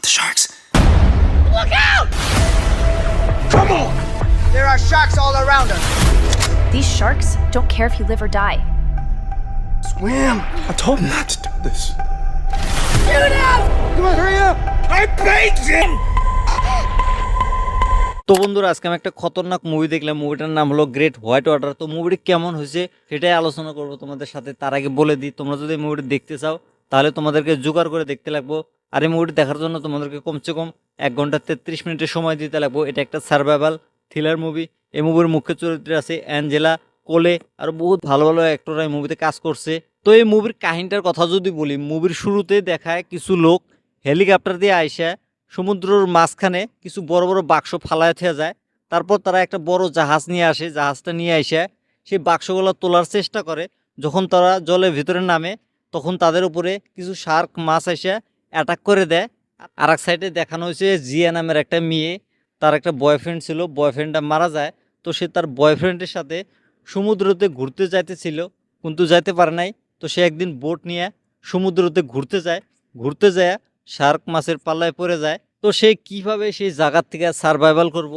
the sharks. Look out! Come on! There are sharks all around us. These sharks don't care if you live or die. Swim! I told him not to do this. Shoot him! Come on, hurry up! I begged him! তো বন্ধুরা আজকে আমি একটা খতরনাক movie দেখলাম। মুভিটার নাম হলো great white water. তো মুভিটি কেমন হয়েছে সেটাই আলোচনা করবো তোমাদের সাথে। তার আগে বলে দিই, তোমরা যদি মুভিটি দেখতে চাও তাহলে তোমাদেরকে জোগাড় করে দেখতে লাগবো। আর এই মুভিটি দেখার জন্য তোমাদেরকে কমসে কম 1 ঘন্টা 33 মিনিটের সময় দিতে লাগবো। এটা একটা সার্ভাইভাল থ্রিলার মুভি। এই মুভির মুখ্য চরিত্রে আছে অ্যাঞ্জেলা কোলে, আর বহুত ভালো ভালো অ্যাক্টররা এই মুভিতে কাজ করছে। তো এই মুভির কাহিনীটার কথা যদি বলি, মুভির শুরুতে দেখায় কিছু লোক হেলিকপ্টার দিয়ে আইসা সমুদ্রের মাঝখানে কিছু বড় বড় বাক্স ফালায় থেকে যায়। তারপর তারা একটা বড় জাহাজ নিয়ে আসে, জাহাজটা নিয়ে আইসা সেই বাক্সগুলো তোলার চেষ্টা করে। যখন তারা জলের ভিতরে নামে তখন তাদের উপরে কিছু শার্ক মাছ এসে অ্যাটাক করে দেয়। আর এক সাইডে দেখানো হয়েছে জিয়া নামের একটা মেয়ে, তার একটা বয়ফ্রেন্ড ছিল, বয়ফ্রেন্ডটা মারা যায়। তো সে তার বয়ফ্রেন্ডের সাথে সমুদ্রতে ঘুরতে যাইতেছিল কিন্তু যাইতে পারে নাই। তো সে একদিন বোট নিয়ে সমুদ্রতে ঘুরতে যায় শার্ক মাছের পাল্লায় পড়ে যায়। তো সে কিভাবে সেই জায়গার থেকে সার্ভাইভাল করব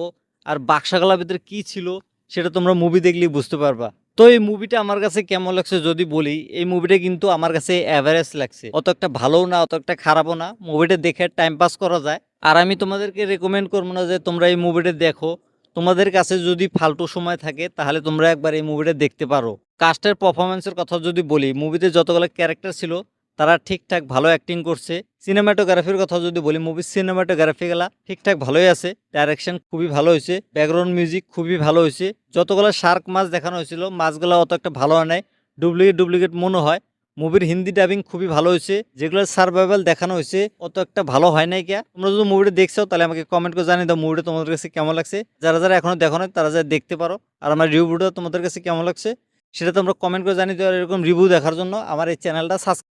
আর বাক্সাগুলোর ভিতরে কি ছিল সেটা তোমরা মুভি দেখলেই বুঝতে পারবা। তো এই মুভিটা আমার কাছে কেমন লাগছে যদি বলি, এই মুভিটা কিন্তু আমার কাছে অ্যাভারেজ লাগছে, অত একটা ভালোও না অত একটা খারাপও না। মুভিটা দেখে টাইম পাস করা যায়। আর আমি তোমাদেরকে রেকমেন্ড করবো না যে তোমরা এই মুভিটা দেখো। তোমাদের কাছে যদি ফালতু সময় থাকে তাহলে তোমরা একবার এই মুভিটা দেখতে পারো। কাস্টের পারফরমেন্সের কথা যদি বলি, মুভিতে যতগুলো ক্যারেক্টার ছিল তারা ঠিকঠাক ভালো অ্যাক্টিং করছে। সিনেমাটোগ্রাফির কথা যদি বলি, মুভির সিনেমাটোগ্রাফিগুলা ঠিকঠাক ভালোই আছে, ডাইরেকশন খুবই ভালো হয়েছে, ব্যাকগ্রাউন্ড মিউজিক খুবই ভালো হয়েছে। যতগুলো শার্ক মাছ দেখানো হয়েছিল মাছগুলো অত একটা ভালো হয় নাই, ডুপ্লিকেট মনে হয়। মুভির হিন্দি ডাবিং খুবই ভালো হয়েছে, যেগুলো সার্ভাইভাল দেখানো হয়েছে অত একটা ভালো হয় নাই। কে তোমরা যদি মুভিটা দেখছো তাহলে আমাকে কমেন্ট করে জানিয়ে দাও মুভিটা তোমাদের কাছে কেমন লাগছে। যারা যারা এখনো দেখো না তারা যারা দেখতে পারো। আর আমার রিভিউটা তোমাদের কাছে কেমন লাগছে সেটা তোমরা কমেন্ট করে জানিয়ে দাও। আর এরকম রিভিউ দেখার জন্য আমার এই চ্যানেলটা সাবস্ক্রাইব